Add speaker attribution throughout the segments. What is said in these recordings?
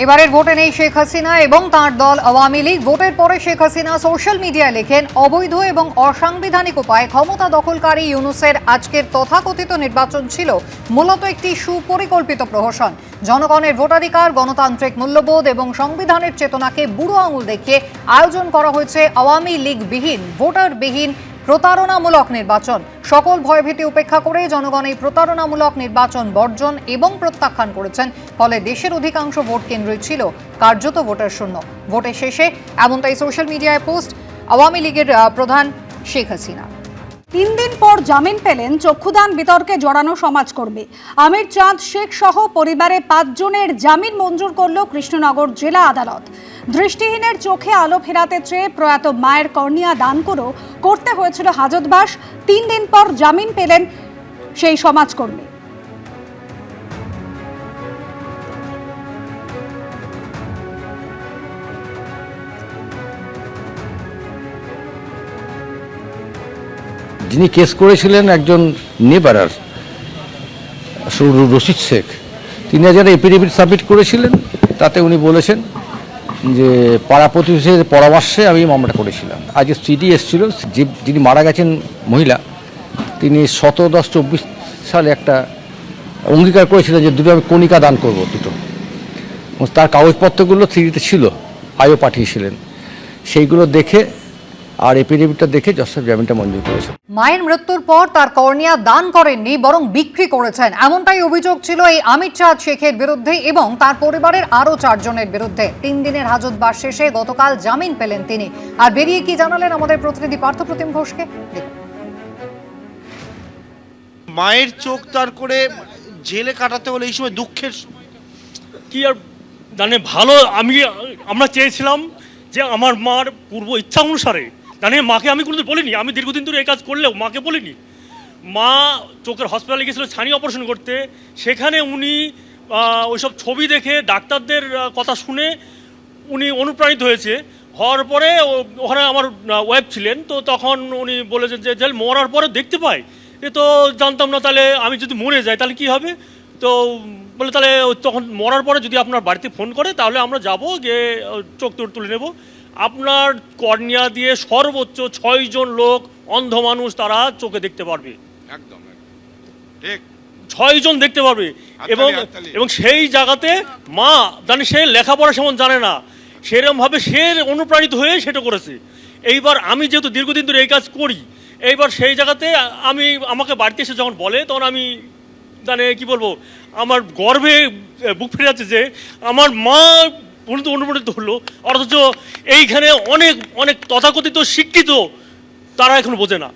Speaker 1: এবারের ভোটে নেই শেখ হাসিনা এবং তার দল আওয়ামী লীগ। ভোটের পরে শেখ হাসিনা সোশ্যাল মিডিয়ায় লেখেন, অবৈধ এবং অসাংবিধানিক উপায়ে ক্ষমতা দখলকারী ইউনূসের আজকের তথাকথিত নির্বাচন ছিল মূলত একটি সুপরিকল্পিত প্রহসন। জনগণের ভোটাধিকার, গণতান্ত্রিক মূল্যবোধ এবং সংবিধানের চেতনাকে বুড়ো আঙুল দেখিয়ে আয়োজন করা হয়েছে আওয়ামী লীগবিহীন, ভোটারবিহীন প্রতারণামূলক নির্বাচন। সকল ভয়ভীতি উপেক্ষা করে জনগণ এই প্রতারণামূলক নির্বাচন বর্জন এবং প্রত্যাখ্যান করেছেন। ফলে দেশের অধিকাংশ ভোট কেন্দ্রই ছিল কার্যত ভোটার শূন্য। ভোটের শেষে এমনটাই সোশ্যাল মিডিয়ায় পোস্ট আওয়ামী লীগের প্রধান শেখ হাসিনা।
Speaker 2: 3 দিন পর জামিন পেলেন চক্ষুদান বিতর্কে জড়ানো সমাজকর্মী আমির চাঁদ শেখ সহ পরিবারে 5 জনের জামিন মঞ্জুর করল কৃষ্ণনগর জেলা আদালত। দৃষ্টিহীনের চোখে আলো ফেরাতে চেয়ে প্রয়াত মায়ের কর্নিয়া দান করেও করতে হয়েছিল হাজতবাস। 3 দিন পর জামিন পেলেন সেই সমাজকর্মী।
Speaker 3: যিনি কেস করেছিলেন একজন নেবারার রশিদ শেখ, তিনি যারা এফিডেভিট সাবমিট করেছিলেন তাতে উনি বলেছেন যে পাড়া প্রতিবেশীর পরামর্শে আমি মামলাটা করেছিলাম। আজকে সিডি এসেছিল, যিনি মারা গেছেন মহিলা, তিনি 17/10/24 সালে একটা অঙ্গীকার করেছিলেন যে দুটো আমি কণিকা দান করবো দুটো। তার কাগজপত্রগুলো সিডিতে ছিল, আয়ও পাঠিয়েছিলেন। সেইগুলো দেখে আর এফিডেভিটটা দেখে জজ সাহেব জামিনটা মঞ্জুর করেছেন।
Speaker 1: মায়ের মৃত্যুর পর তার কর্নিয়া দান করেননি, বরং বিক্রি করেছেন, এমনটাই অভিযোগ ছিল এই আমির চাঁদ শেখের বিরুদ্ধে এবং তার পরিবারের আরও 4 জনের বিরুদ্ধে। 3 দিনের হাজতবাস শেষে গতকাল জামিন পেলেন তিনি। আর বেরিয়ে কি জানালেন আমাদের প্রতিনিধি পার্থপ্রতিম ঘোষকে দেখুন।
Speaker 4: মায়ের চোখ তার করে জেলে কাটাতে হলে এই সময় দুঃখের
Speaker 5: কি আর জানে ভালো। আমরা চেয়েছিলাম যে আমার মার পূর্ব ইচ্ছা অনুসারে, জানে মাকে আমি কোনোদিন বলিনি, আমি দীর্ঘদিন ধরে এই কাজ করলেও মাকে বলিনি। মা চোখের হসপিটালে গিয়েছিল ছানি অপারেশন করতে, সেখানে উনি ওইসব ছবি দেখে ডাক্তারদের কথা শুনে উনি অনুপ্রাণিত হওয়ার পরে ওখানে আমার ওয়াইফ ছিলেন, তো তখন উনি বলেছেন যে মরার পরে দেখতে পাই, এ তো জানতাম না, তাহলে আমি যদি মরে যাই তাহলে কি হবে। তো বলে তাহলে তখন মরার পরে যদি আপনার বাড়িতে ফোন করে তাহলে আমরা যাব, গিয়ে চোখ তুলে নেব। আপনার কর্নিয়া দিয়ে সর্বোচ্চ 6 জন লোক, অন্ধ মানুষ, তারা চোখে দেখতে পারবে,
Speaker 4: একদম ঠিক
Speaker 5: 6 জন দেখতে পারবে। এবং সেই জায়গাতে মা জানি সে লেখাপড়া সেমন জানে না, সেরকমভাবে সে অনুপ্রাণিত হয়ে সেটা করেছে। এইবার আমি যেহেতু দীর্ঘদিন ধরে এই কাজ করি, এইবার সেই জায়গাতে আমাকে বাড়িতে এসে যখন বলে, তখন আমি জানে কি বলবো, আমার গর্বে বুক ফিরে যাচ্ছে যে আমার মা অনুপ্রাণিত হলো। অথচ এইখানে অনেক অনেক তথাকথিত শিক্ষিত তারা এখন বোঝে না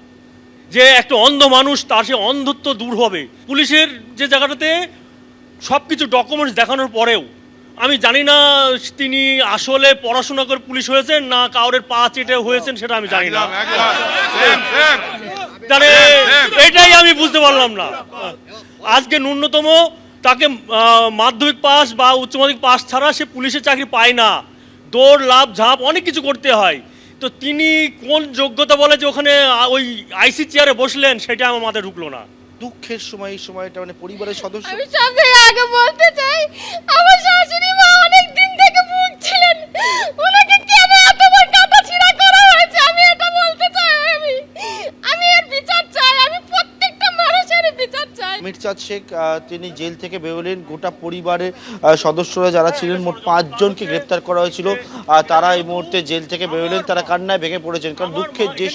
Speaker 5: যে একটা অন্ধ মানুষ, তার সে অন্ধত্ব দূর হবে। পুলিশের যে জায়গাটাতে সব কিছু ডকুমেন্টস দেখানোর পরেও আমি জানি না তিনি আসলে পড়াশোনা করে পুলিশ হয়েছেন না কাউরের পা চেটে হয়েছেন, সেটা আমি জানি না। তাহলে এটাই আমি বুঝতে পারলাম না। আজকে ন্যূনতম তাকে মাধ্যমিক পাস বা উচ্চ মাধ্যমিক পাস ছাড়া সে পুলিশের চাকরি পায় না। দৌড়, লাভ, ঝাঁপ অনেক কিছু করতে হয়। তো তিনি কোন যোগ্যতা বলে যে ওখানে ওই আইসি চেয়ারে বসলেন, সেটা আমার মাথায় ঢুকলো না।
Speaker 4: দুঃখের সময় এই সময়টা মানে পরিবারের সদস্য,
Speaker 6: আমি সব থেকে আগে বলতে চাই, আমার শাশুড়ি মা অনেক দিন থেকে ভুগছিলেন, ওনাকে কেন এতবার কাটাছিড়া করা হয়েছে আমি এটা বলতে চাই। আমি এর বিচার চাই, আমি প্রত্যেকটা মানুষের বিচার চাই।
Speaker 4: আমির চাঁদ শেখ তিনি জেল থেকে বেরোলেন, গোটা পরিবারের সদস্যরা যারা ছিলেন মোট 5 জনকে গ্রেপ্তার করা হয়েছিল, তারা এই মুহূর্তে জেল থেকে বেরোলেন। তারা কান্নায় ভেঙে পড়েছেন, কারণ দুঃখের যে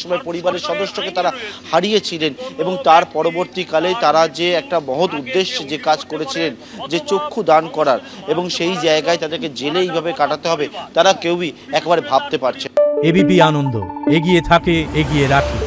Speaker 4: সময় পরিবারের সদস্যকে তারা হারিয়েছিলেন এবং তার পরবর্তীকালে তারা যে একটা মহৎ উদ্দেশ্যে যে কাজ করেছিলেন, যে চক্ষু দান করার, এবং সেই জায়গায় তাদেরকে জেলে এইভাবে কাটাতে হবে, তারা কেউই একেবারে ভাবতে পারছে।
Speaker 7: এবিপি আনন্দ এগিয়ে থাকে, এগিয়ে রাখে।